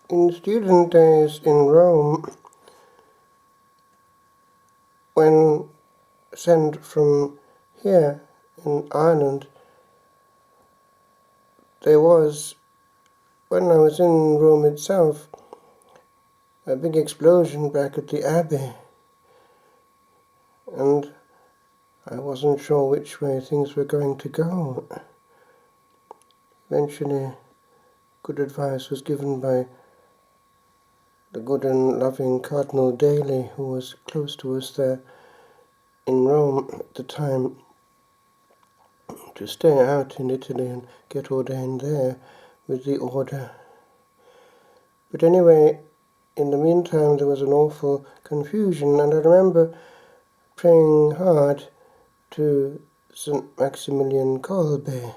In student days in Rome, when sent from here in Ireland, there was, when I was in Rome itself, a big explosion back at the Abbey, and I wasn't sure which way things were going to go. Eventually, good advice was given by the good and loving Cardinal Daly, who was close to us there in Rome at the time, to stay out in Italy and get ordained there with the order. But anyway, in the meantime there was an awful confusion, and I remember praying hard to St. Maximilian Kolbe,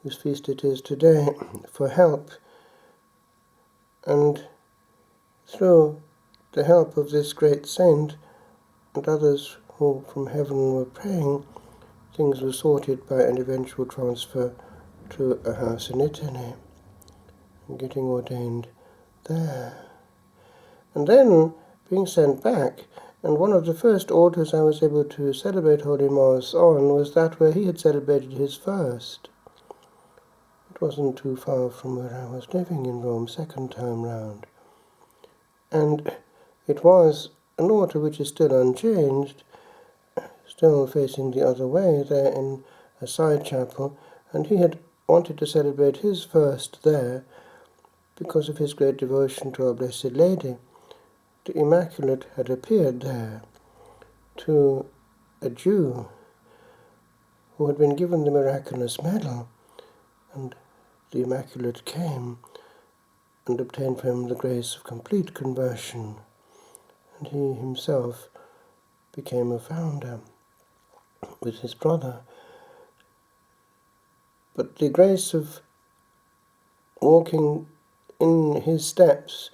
whose feast it is today, for help. And through the help of this great saint and others who from heaven were praying, things were sorted by an eventual transfer to a house in Italy and getting ordained there. And then being sent back, and one of the first altars I was able to celebrate Holy Mass on was that where he had celebrated his first. It wasn't too far from where I was living in Rome second time round. And it was an altar which is still unchanged, still facing the other way there in a side chapel, and he had wanted to celebrate his first there because of his great devotion to Our Blessed Lady. The Immaculate had appeared there to a Jew who had been given the miraculous medal, and the Immaculate came and obtained for him the grace of complete conversion, and he himself became a founder with his brother. But the grace of walking in his steps,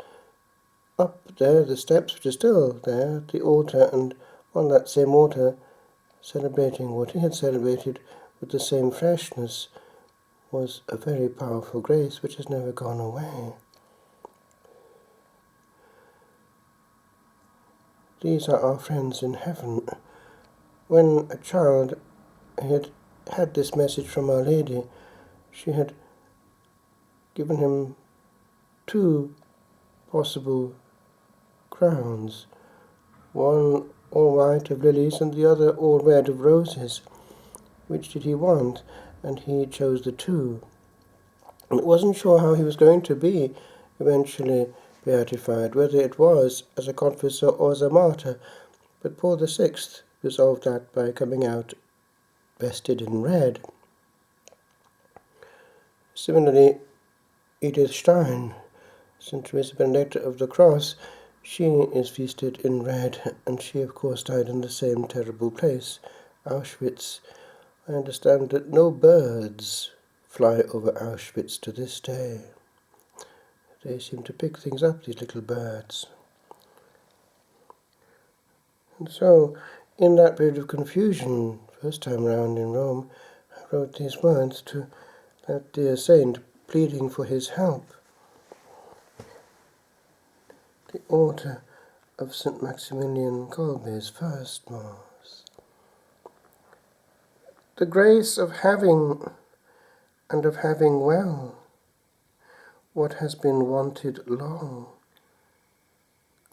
up there, the steps which are still there, the altar, and on that same altar, celebrating what he had celebrated with the same freshness, was a very powerful grace which has never gone away. These are our friends in heaven. When a child had had this message from Our Lady, she had given him two possible crowns, one all white of lilies and the other all red of roses. Which did he want? And he chose the two. And wasn't sure how he was going to be eventually beatified, whether it was as a confessor or as a martyr. But Paul VI resolved that by coming out vested in red. Similarly, Edith Stein, St. Teresa Benedicta of the Cross, she is feasted in red, and she of course died in the same terrible place, Auschwitz. I understand that no birds fly over Auschwitz to this day. They seem to pick things up, these little birds. And so, in that period of confusion, first time round in Rome, I wrote these words to that dear saint, pleading for his help. The altar of St. Maximilian Kolbe's first Mass. The grace of having and of having well what has been wanted long.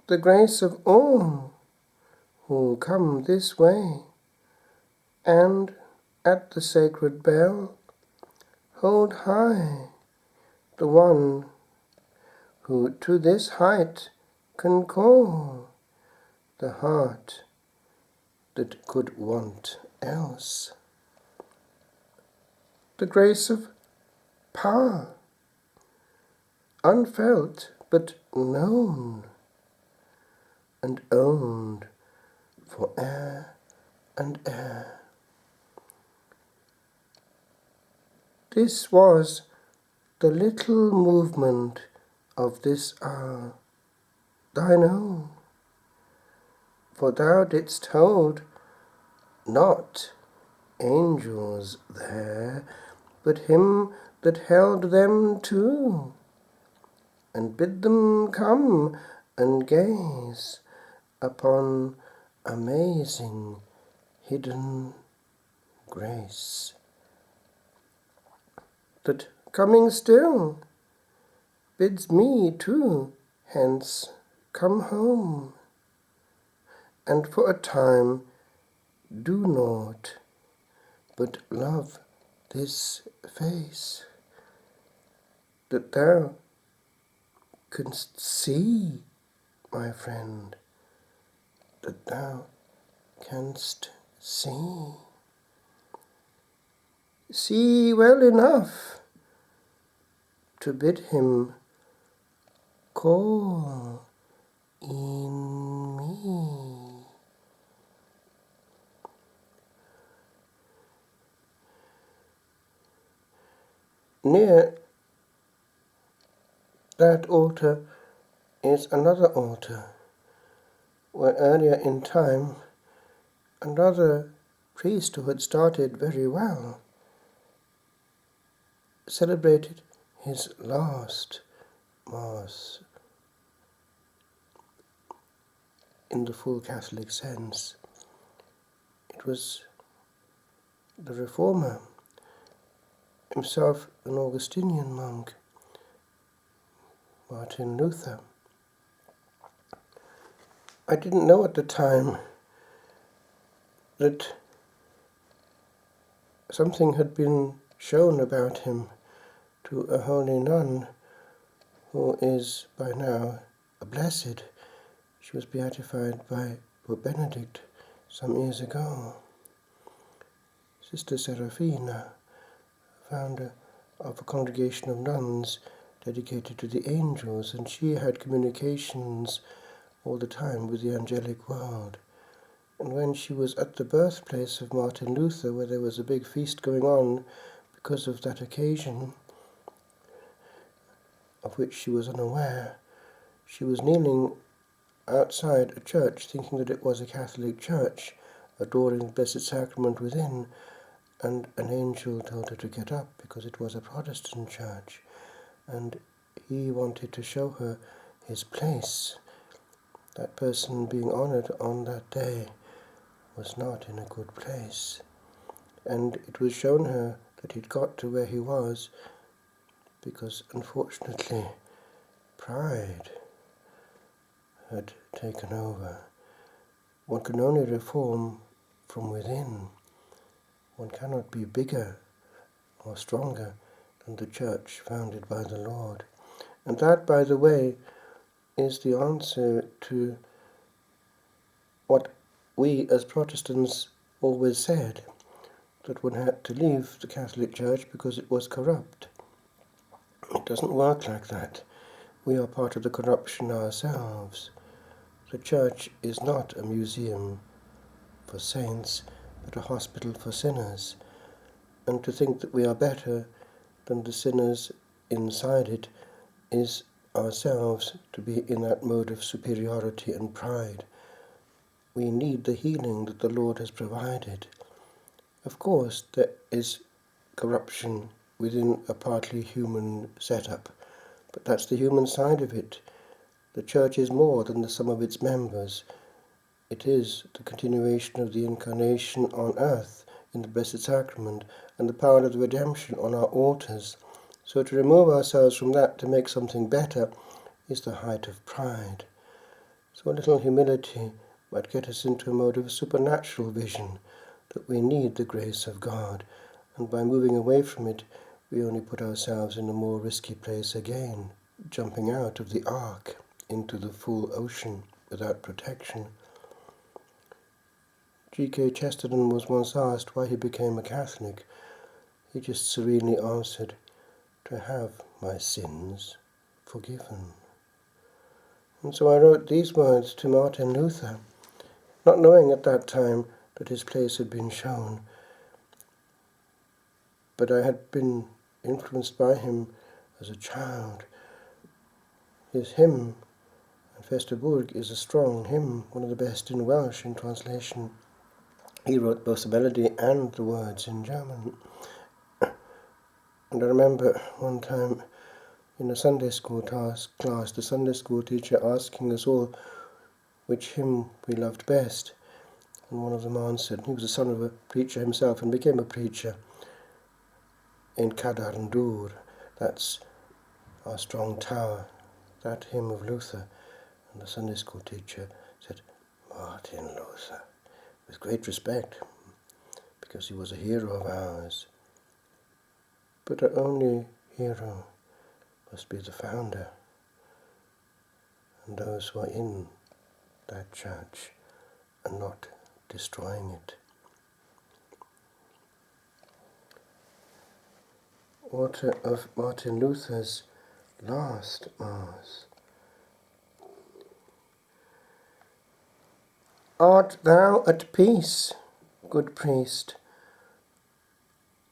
The grace of all who come this way, and at the sacred bell hold high the one who to this height can call the heart that could want else. The grace of power, unfelt but known and owned for e'er and e'er. This was the little movement of this hour, thine own, for thou didst hold not angels there, but him that held them too, and bid them come and gaze upon amazing hidden grace, that coming still bids me too hence come home, and for a time do naught but love this face, that thou canst see, my friend, that thou canst see. See well enough to bid him call in me. Near that altar is another altar, where earlier in time another priest who had started very well celebrated his last Mass in the full Catholic sense. It was the Reformer, himself an Augustinian monk, Martin Luther. I didn't know at the time that something had been shown about him to a holy nun who is by now a blessed. She was beatified by Pope Benedict some years ago. Sister Serafina, founder of a congregation of nuns dedicated to the angels, and she had communications all the time with the angelic world. And when she was at the birthplace of Martin Luther, where there was a big feast going on because of that occasion, of which she was unaware, she was kneeling outside a church, thinking that it was a Catholic church, adoring the Blessed Sacrament within, and an angel told her to get up because it was a Protestant church, and he wanted to show her his place. That person being honoured on that day was not in a good place, and it was shown her that he'd got to where he was because, unfortunately, pride had taken over. One can only reform from within. One cannot be bigger or stronger than the church founded by the Lord. And that, by the way, is the answer to what we as Protestants always said, that one had to leave the Catholic Church because it was corrupt. It doesn't work like that. We are part of the corruption ourselves. The Church is not a museum for saints, but a hospital for sinners. And to think that we are better than the sinners inside it is ourselves to be in that mode of superiority and pride. We need the healing that the Lord has provided. Of course, there is corruption within a partly human setup, but that's the human side of it. The Church is more than the sum of its members. It is the continuation of the Incarnation on earth in the Blessed Sacrament and the power of the redemption on our altars. So to remove ourselves from that to make something better is the height of pride. So a little humility might get us into a mode of supernatural vision, that we need the grace of God, and by moving away from it, we only put ourselves in a more risky place again, jumping out of the ark into the full ocean without protection. G.K. Chesterton was once asked why he became a Catholic. He just serenely answered, "To have my sins forgiven." And so I wrote these words to Martin Luther, not knowing at that time that his place had been shown. But I had been influenced by him as a child. His hymn, Festaburg, is a strong hymn, one of the best in Welsh in translation. He wrote both the melody and the words in German. And I remember one time in a Sunday school class, the Sunday school teacher asking us all which hymn we loved best. And one of them answered, he was the son of a preacher himself and became a preacher in Cadarndur, that's our strong tower, that hymn of Luther. And the Sunday school teacher said, Martin Luther, with great respect, because he was a hero of ours. But our only hero must be the founder, and those who are in that church and not destroying it. What of Martin Luther's last Mass? Art thou at peace, good priest?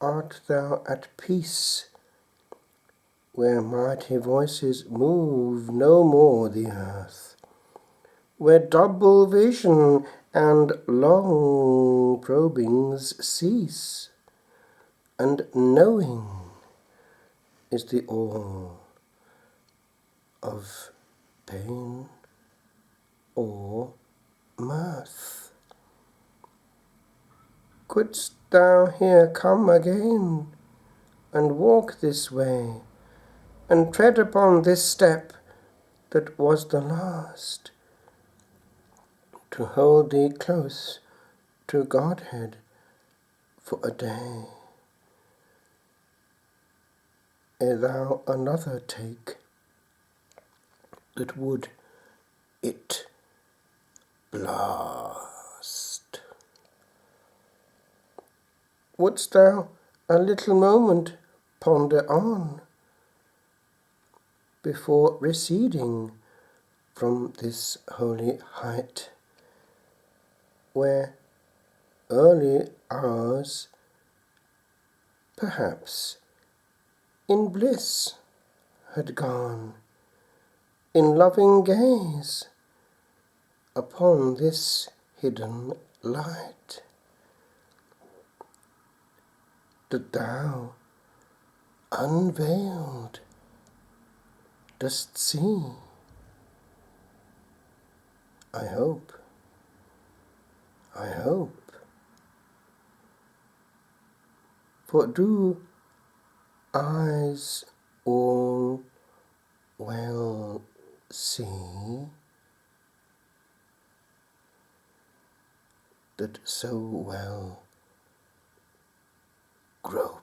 Art thou at peace, where mighty voices move no more the earth, where double vision and long probings cease, and knowing is the all of pain or mirth? Couldst thou here come again, and walk this way, and tread upon this step that was the last, to hold thee close to Godhead for a day, ere thou another take, that would it blast? Wouldst thou a little moment ponder on, before receding from this holy height, where early hours perhaps in bliss had gone, in loving gaze upon this hidden light, that thou, unveiled, dost see? I hope. For do eyes all well see, that so well grope?